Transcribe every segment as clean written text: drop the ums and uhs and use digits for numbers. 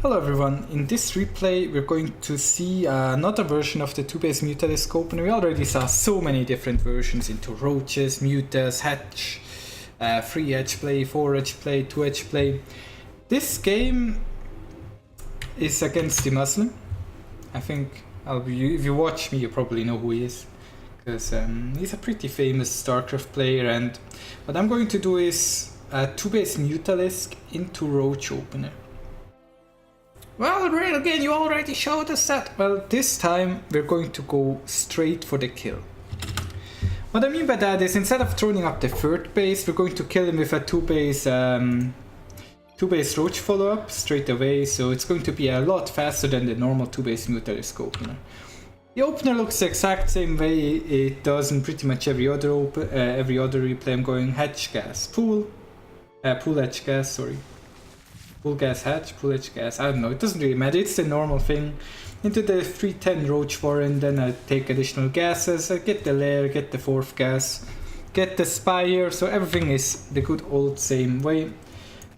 Hello everyone, in this replay we're going to see another version of the 2-base Mutalisk opener. We already saw so many different versions into roaches, mutas, hedge, 3 edge play, 4 edge play, 2 edge play. This game is against the Muslim. I think if you watch me you probably know who he is, because he's a pretty famous Starcraft player, and what I'm going to do is 2-base Mutalisk into Roach opener. Well, Rail, again, you already showed us that. Well, this time we're going to go straight for the kill. What I mean by that is, instead of throwing up the 3rd base, we're going to kill him with a 2-base Roach follow-up straight away, so it's going to be a lot faster than the normal 2-base Mutalisk opener. The opener looks the exact same way it does in pretty much every other replay. I'm going hedge gas, pool edge gas, sorry. Pool gas hatch, pool edge gas, I don't know, it doesn't really matter, it's the normal thing. Into the 310 Roach Warren, then I take additional gases, I get the lair, get the 4th gas, get the Spire, so everything is the good old same way.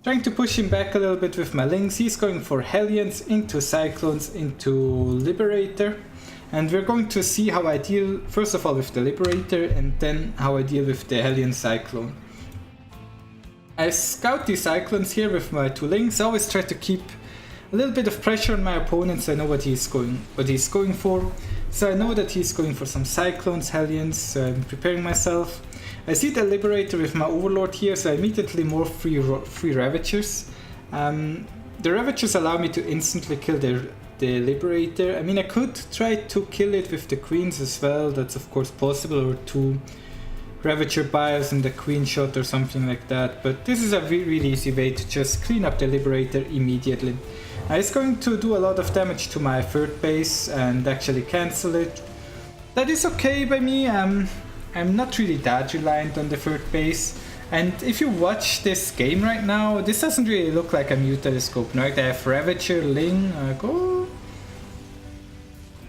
Trying to push him back a little bit with my links. He's going for Hellions, into Cyclones, into Liberator. And we're going to see how I deal, first of all with the Liberator, and then how I deal with the Hellion Cyclone. I scout the Cyclones here with my 2 links. I always try to keep a little bit of pressure on my opponent so I know what he's going for. So I know that he's going for some Cyclones, Hellions, so I'm preparing myself. I see the Liberator with my Overlord here, so I immediately morph 3 Ravagers. The Ravagers allow me to instantly kill the Liberator. I mean, I could try to kill it with the Queens as well, that's of course possible, or 2 Ravager bias and the Queen shot or something like that, but this is a really easy way to just clean up the Liberator immediately. It's going to do a lot of damage to my 3rd base and actually cancel it. That is okay by me. I'm not really that reliant on the 3rd base, and if you watch this game right now, this doesn't really look like a Mutalisk opener, right? I have Ravager, Ling,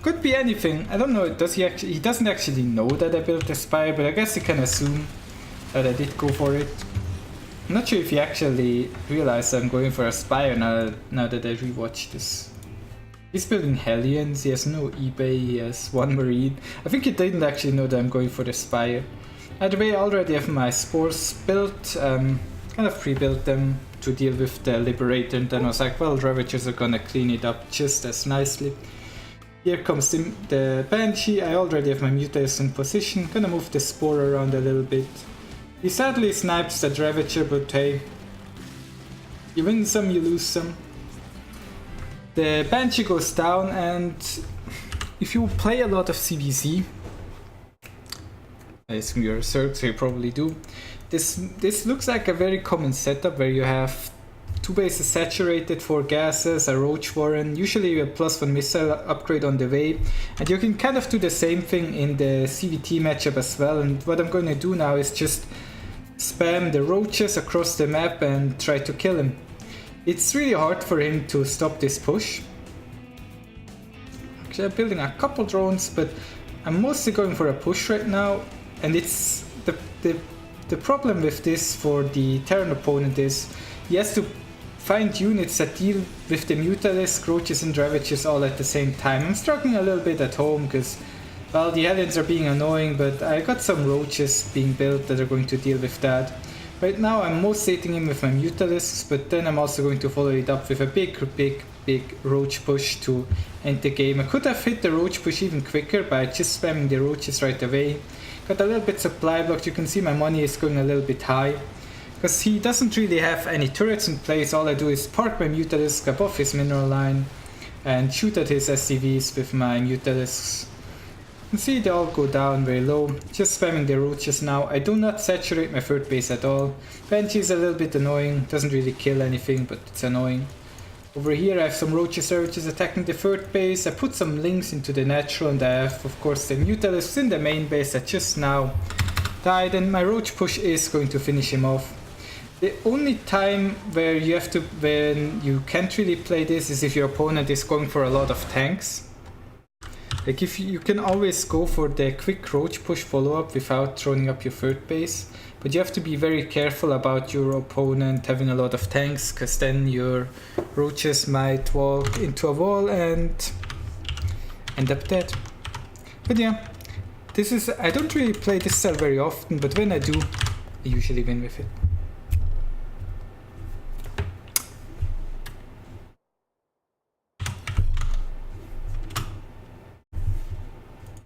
could be anything. I don't know, he doesn't actually know that I built the Spire, but I guess he can assume that I did go for it. I'm not sure if he actually realized I'm going for a Spire now that I rewatched this. He's building Hellions, he has no eBay, he has 1 Marine. I think he didn't actually know that I'm going for the Spire. Either way, I already have my Spores built, kind of pre-built them to deal with the Liberator, and then I was like, well, Ravagers are gonna clean it up just as nicely. Here comes the Banshee. I already have my Mutalisk in position, gonna move the Spore around a little bit. He sadly snipes that Ravager, but hey, you win some, you lose some. The Banshee goes down, and if you play a lot of CBC, I assume you're a Zerg, so you probably do, this looks like a very common setup where you have 2 bases saturated, 4 gases, a Roach Warren, usually a +1 missile upgrade on the way, and you can kind of do the same thing in the ZvT matchup as well. And what I'm going to do now is just spam the Roaches across the map and try to kill him. It's really hard for him to stop this push. Actually, I'm building a couple drones, but I'm mostly going for a push right now, and it's the problem with this for the Terran opponent is he has to find units that deal with the Mutalisk, Roaches and Ravagers all at the same time. I'm struggling a little bit at home because, well, the Hellions are being annoying, but I got some Roaches being built that are going to deal with that. Right now I'm mostly hitting him with my Mutalisks, but then I'm also going to follow it up with a big Roach push to end the game. I could have hit the Roach push even quicker by just spamming the Roaches right away. Got a little bit supply blocked. You can see my money is going a little bit high, because he doesn't really have any turrets in place. All I do is park my Mutalisk above his mineral line and shoot at his SCVs with my Mutalisks. You can see they all go down very low. Just spamming the Roaches now. I do not saturate my 3rd base at all. Banshee is a little bit annoying, doesn't really kill anything, but it's annoying. Over here I have some Roaches attacking the 3rd base. I put some links into the natural, and I have of course the Mutalisks in the main base that just now died, and my Roach push is going to finish him off. The only time when you can't really play this is if your opponent is going for a lot of tanks. Like if you can always go for the quick roach push follow-up without throwing up your third base, but you have to be very careful about your opponent having a lot of tanks, because then your roaches might walk into a wall and end up dead. But yeah, I don't really play this style very often, but when I do, I usually win with it.